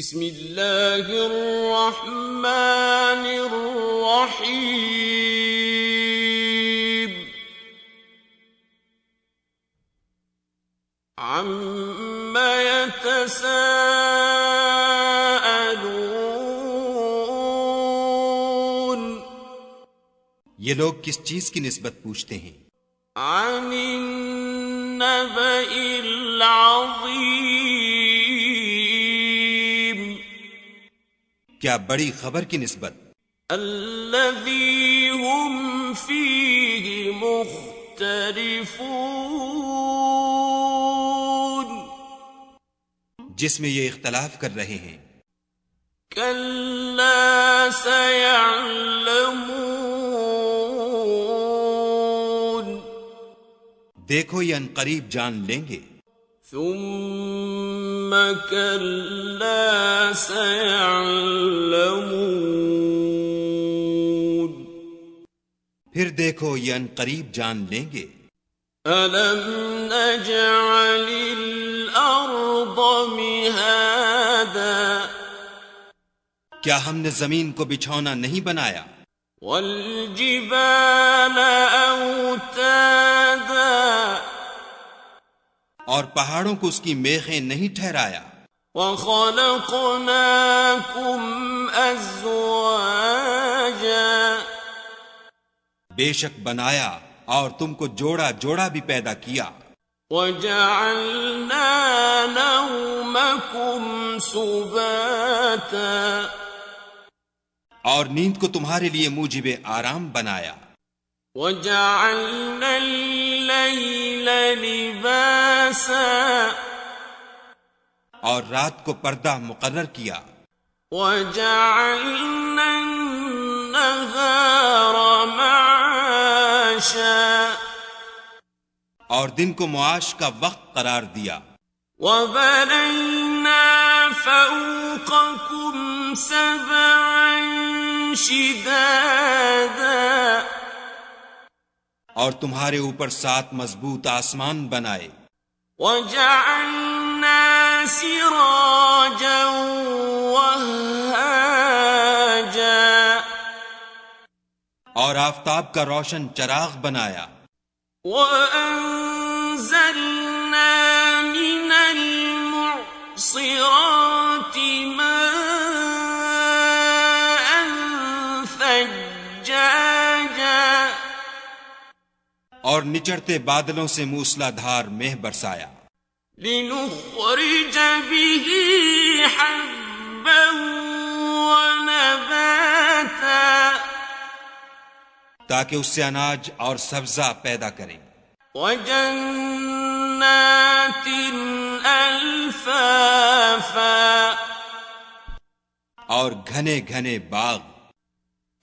بسم اللہ الرحمن الرحیم عما يتساءلون یہ لوگ کس چیز کی نسبت پوچھتے ہیں؟ عن النبأ العظیم کیا بڑی خبر کی نسبت؟ الذی هم فیہ مختلفون جس میں یہ اختلاف کر رہے ہیں۔ کلا سیعلمون دیکھو یہ عنقریب جان لیں گے۔ ثم کلا سیعلمون پھر دیکھو یہ عنقریب جان لیں گے۔ الم نجعل الارض مہادا کیا ہم نے زمین کو بچھونا نہیں بنایا؟ والجبال اوتادا اور پہاڑوں کو اس کی میخیں نہیں ٹھہرایا؟ وخلقناکم ازواجا بے شک بنایا اور تم کو جوڑا جوڑا بھی پیدا کیا۔ وجعلنا نومکم سباتا اور نیند کو تمہارے لیے موجب آرام بنایا۔ وجعلنا اللیل لباسا اور رات کو پردہ مقرر کیا۔ وجعلنا النہار معاشا اور دن کو معاش کا وقت قرار دیا۔ وبنینا فوقکم سبعا شدادا اور تمہارے اوپر 7 مضبوط آسمان بنائے۔ وجعلنا سراجا وہاجا اور آفتاب کا روشن چراغ بنایا۔ وَأَنزَلْنَا مِنَ الْمُعْصِرَاتِ مَاءً ثَجَّاجًا اور نچڑتے بادلوں سے موسلا دھار مہ برسایا۔ لِنُخْرِجَ بِهِ حَبًّا وَنَبَاتًا تاکہ اس سے اناج اور سبزہ پیدا کریں۔ وَجَنَّاتٍ أَلْفَافًا اور گھنے گھنے باغ۔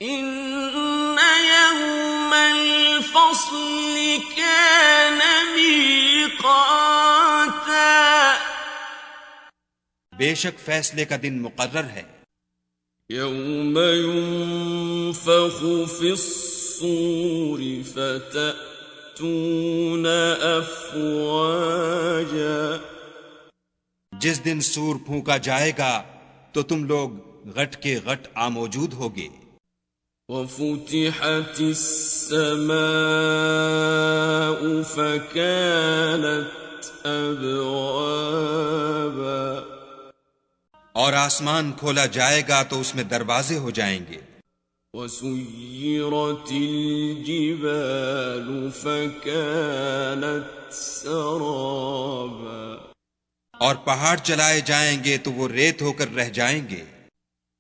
إِنَّ يَوْمَ الْفَصْلِ كَانَ مِيقَاتًا بے شک فیصلے کا دن مقرر ہے۔ يَوْمَ يُنفَخُ فِي الصُّورِ فَتَأْتُونَ أَفْوَاجًا جس دن سور پھونکا جائے گا تو تم لوگ غٹ کے غٹ موجود ہوگے۔ وَفُتِحَتِ السَّمَاءُ فَكَانَتْ أَبْوَابًا اور آسمان کھولا جائے گا تو اس میں دروازے ہو جائیں گے۔ وَسُيِّرَتِ الْجِبَالُ فَكَانَتْ سَرَابًا اور پہاڑ چلائے جائیں گے تو وہ ریت ہو کر رہ جائیں گے۔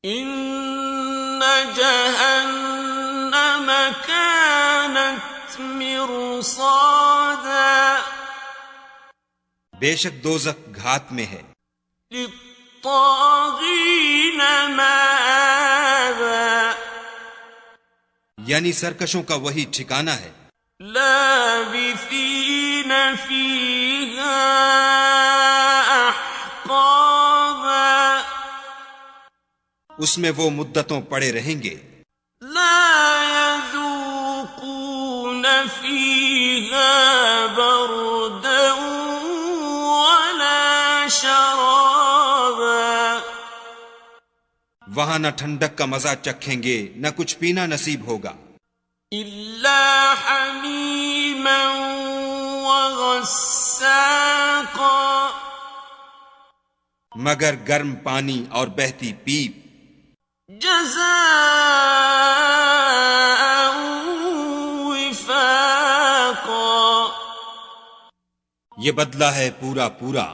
إِنَّ جَهَنَّمَ كَانَتْ مِرْصَادًا بے شک دوزخ گھات میں ہے۔ لِلطَّاغِينَ مَآبًا یعنی سرکشوں کا وہی ٹھکانہ ہے۔ لَابِثِينَ فِيهَا أَحْقَابًا اس میں وہ مدتوں پڑے رہیں گے۔ لا يذوقون فيها بردا ولا شرابا وہاں نہ ٹھنڈک کا مزہ چکھیں گے نہ کچھ پینا نصیب ہوگا، إلا حميما وغساقا، مگر گرم پانی اور بہتی پیپ، جزاء وفاقا، یہ بدلہ ہے پورا پورا۔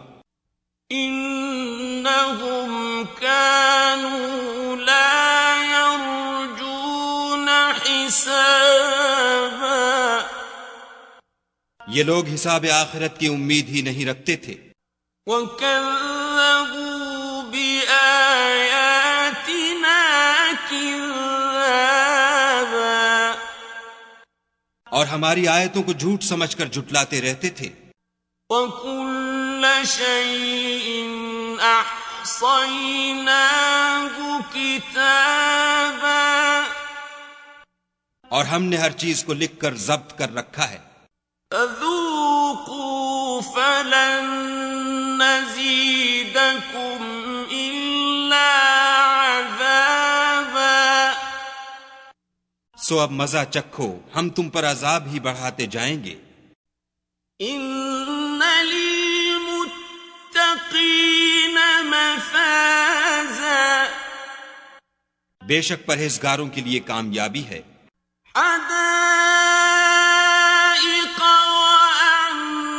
إنهم كانوا لا يرجون حسابا، یہ لوگ حساب آخرت کی امید ہی نہیں رکھتے تھے، وكذبوا بآياتنا كذابا، اور ہماری آیتوں کو جھوٹ سمجھ کر جھٹلاتے رہتے تھے، وكل شيء أحصيناه كتابا، اور ہم نے ہر چیز کو لکھ کر ضبط کر رکھا ہے۔ فذوقوا فلن نزيدكم إلا عذابا، سو اب مزہ چکھو، ہم تم پر عذاب ہی بڑھاتے جائیں گے۔ إن للمتقين مفازا، بے شک پرہیزگاروں کے لیے کامیابی ہے، حدائق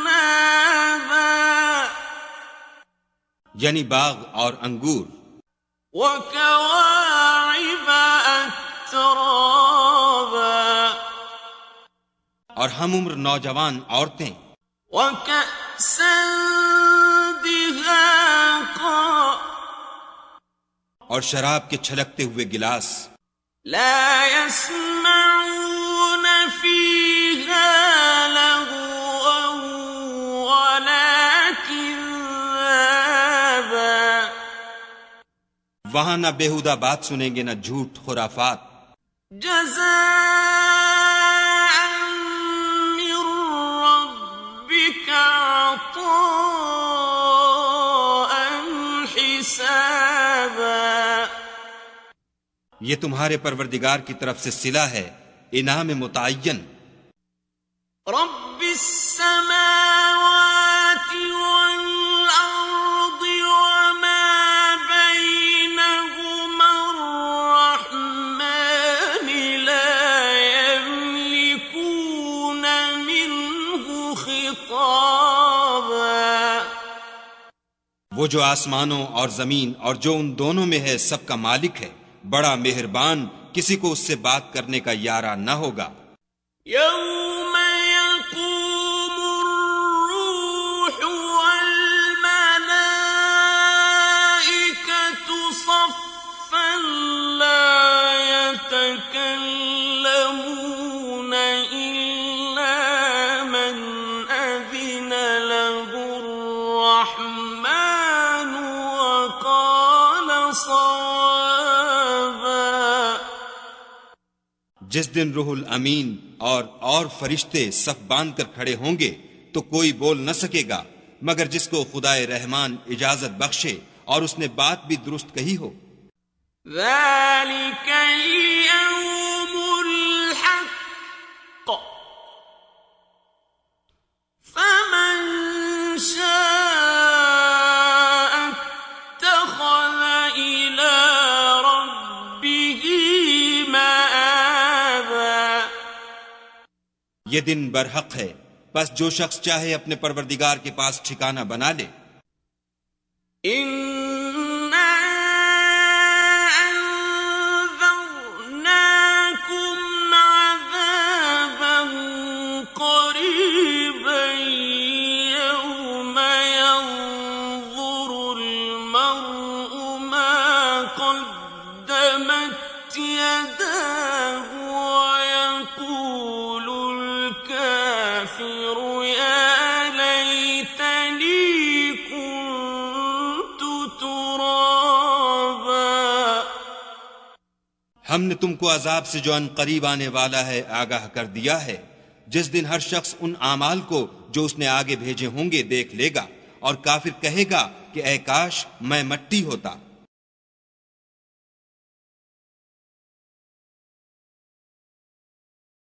وأعنابا، یعنی باغ اور انگور، وكواعب أترابا، اور ہم عمر نوجوان عورتیں، وكأسا دهاقا، اور شراب کے چھلکتے ہوئے گلاس، لا يسمعون فيها لغوا ولا كذابا، وہاں نہ بیہودہ بات سنیں گے نہ جھوٹ خرافات، جزاء من ربك عطاء حسابا، یہ تمہارے پروردگار کی طرف سے صلہ ہے، انعام متعین۔ رب السماوات والأرض وما بينهما الرحمن لا يملكون منه خطابا، وہ جو آسمانوں اور زمین اور جو ان دونوں میں ہے سب کا مالک ہے، بڑا مہربان، کسی کو اس سے بات کرنے کا یارہ نہ ہوگا۔ يوم يقوم الروح والملائكة صفا لا يتكلمون إلا من أذن له الرحمن وقال صوابا، جس دن روح الامین اور فرشتے صف باندھ کر کھڑے ہوں گے تو کوئی بول نہ سکے گا مگر جس کو خدائے رحمان اجازت بخشے اور اس نے بات بھی درست کہی ہو۔ ذلك اليوم الحق فمن شاء اتخذ إلى ربه مآبا، یہ دن برحق ہے، بس جو شخص چاہے اپنے پروردگار کے پاس ٹھکانہ بنا لے۔ إنا أنذرناكم عذابا قريبا يوم ينظر المرء ما قدمت يداه ويقول الكافر يا ليتني كنت ترابا، ہم نے تم کو عذاب سے جو ان قریب آنے والا ہے آگاہ کر دیا ہے، جس دن ہر شخص ان اعمال کو جو اس نے آگے بھیجے ہوں گے دیکھ لے گا، اور کافر کہے گا کہ اے کاش میں مٹی ہوتا۔